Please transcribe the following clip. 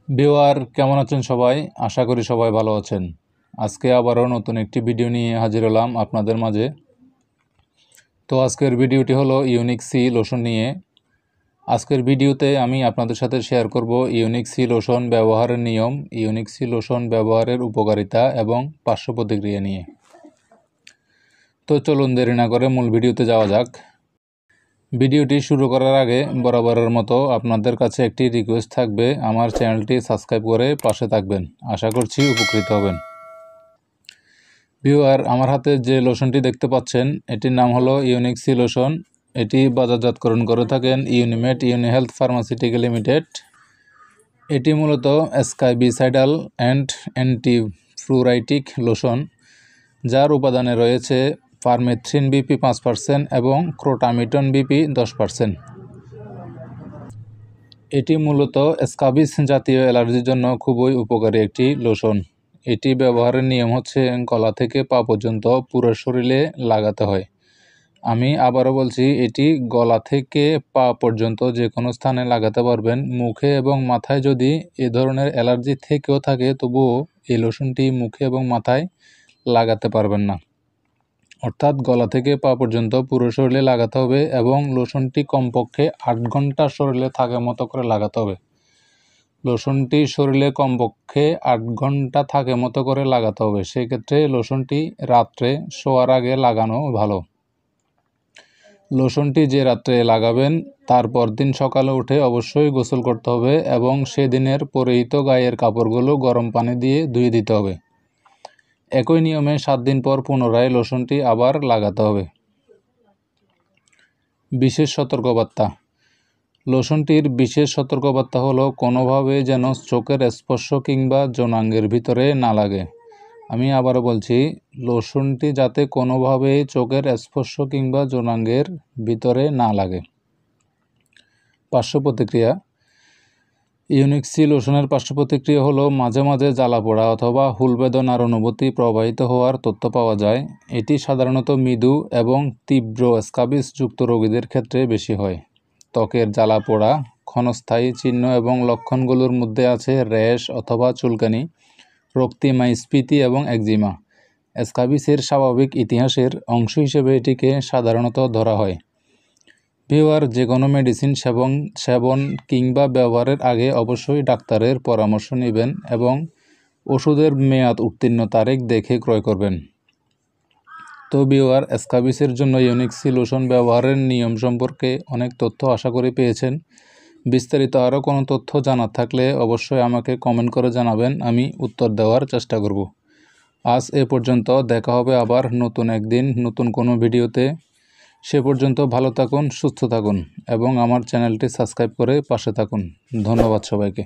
Viewer কেমন আছেন সবাই? আশা করি সবাই ভালো আছেন। আজকে আবারও নতুন একটি ভিডিও নিয়ে হাজির হলাম আপনাদের মাঝে। তো আজকের ভিডিওটি হলো ইউনিক সি লোশন নিয়ে। আজকের ভিডিওতে আমি আপনাদের সাথে শেয়ার করব ইউনিক সি লোশন ব্যবহারের নিয়ম, ইউনিক সি লোশন ব্যবহারের উপকারিতা এবং পার্শ্ব প্রতিক্রিয়া নিয়ে। তো চলুন দেরি না করে মূল ভিডিওতে যাওয়া যাক। ভিডিওটি শুরু করার আগে বরাবরের মতো আপনাদের কাছে একটি রিকোয়েস্ট থাকবে, আমার চ্যানেলটি সাবস্ক্রাইব করে পাশে থাকবেন। আশা করছি উপকৃত হবেন। ভিউয়ার, আমার হাতে যে লোশনটি দেখতে পাচ্ছেন এটির নাম হলো ইউনিক সি লোশন। এটি বাজারজাতকরণ করে থাকেন ইউনিমেড ইউনিহেলথ ফার্মাসিউটিক্যাল লিমিটেড। এটি মূলত স্কাইবিসাইডাল অ্যান্ড অ্যান্টিফ্লুরাইটিক লোশন, যার উপাদানে রয়েছে পারমেথ্রিন বিপি 5% এবং ক্রোটামিটন বিপি 10%। এটি মূলত স্কাবিস জাতীয় অ্যালার্জির জন্য খুবই উপকারী একটি লোশন। এটি ব্যবহারের নিয়ম হচ্ছে গলা থেকে পা পর্যন্ত পুরো শরীরে লাগাতে হয়। আমি আবারও বলছি, এটি গলা থেকে পা পর্যন্ত যে কোনো স্থানে লাগাতে পারবেন। মুখে এবং মাথায় যদি এ ধরনের অ্যালার্জি থেকেও থাকে তবুও এই লোশনটি মুখে এবং মাথায় লাগাতে পারবেন না। অর্থাৎ গলা থেকে পা পর্যন্ত পুরো শরীরে লাগাতে হবে এবং লোশনটি কমপক্ষে 8 ঘন্টা শরীরে থাকার মতো করে লাগাতে হবে। লোশনটি শরীরে কমপক্ষে 8 ঘন্টা থাকে মতো করে লাগাতে হবে। সেক্ষেত্রে লোশনটি রাত্রে শোয়ার আগে লাগানো ভালো। লোশনটি যে রাত্রে লাগাবেন তার পরদিন সকালে উঠে অবশ্যই গোসল করতে হবে এবং সেদিনের পরিহিত গায়ের কাপড়গুলো গরম পানি দিয়ে ধুয়ে দিতে হবে। একই নিয়মে 7 দিন পর পুনরায় লোশনটি আবার লাগাতে হবে। বিশেষ সতর্কবার্তা। লোশনটির বিশেষ সতর্কবার্তা হলো কোনোভাবে যেন চোখের স্পর্শ কিংবা যৌনাঙ্গের ভিতরে না লাগে। আমি আবারও বলছি, লোশনটি যাতে কোনোভাবেই চোখের স্পর্শ কিংবা যৌনাঙ্গের ভিতরে না লাগে। পার্শ্ব প্রতিক্রিয়া। ইউনিক সি লোশনের পার্শ্ব প্রতিক্রিয়া হলো মাঝে মাঝে জ্বালা পোড়া অথবা হুল বেদনার অনুভূতি প্রবাহিত হওয়ার তথ্য পাওয়া যায়। এটি সাধারণত মৃদু এবং তীব্র স্কাবিস যুক্ত রোগীদের ক্ষেত্রে বেশি হয়। ত্বকের জ্বালা পোড়া ক্ষণস্থায়ী চিহ্ন এবং লক্ষণগুলোর মধ্যে আছে র্যাশ অথবা চুলকানি, রক্তিমা, স্ফীতি এবং একজিমা। স্কাবিসের স্বাভাবিক ইতিহাসের অংশ হিসেবে এটিকে সাধারণত ধরা হয়। ভিউয়ার, যে কোনো মেডিসিন সেবন কিংবা ব্যবহারের আগে অবশ্যই ডাক্তারের পরামর্শ নেবেন এবং ওষুধের মেয়াদ উত্তীর্ণ তারিখ দেখে ক্রয় করবেন। তো ভিউয়ার, স্কাবিসের জন্য ইউনিক সি লোশন ব্যবহারের নিয়ম সম্পর্কে অনেক তথ্য আশা করি পেয়েছেন। বিস্তারিত আরও কোনো তথ্য জানার থাকলে অবশ্যই আমাকে কমেন্ট করে জানাবেন, আমি উত্তর দেওয়ার চেষ্টা করব। আজ এ পর্যন্ত, দেখা হবে আবার নতুন একদিন নতুন কোনো ভিডিওতে। সে পর্যন্ত ভালো থাকুন, সুস্থ থাকুন এবং আমার চ্যানেলটি সাবস্ক্রাইব করে পাশে থাকুন। ধন্যবাদ সবাইকে।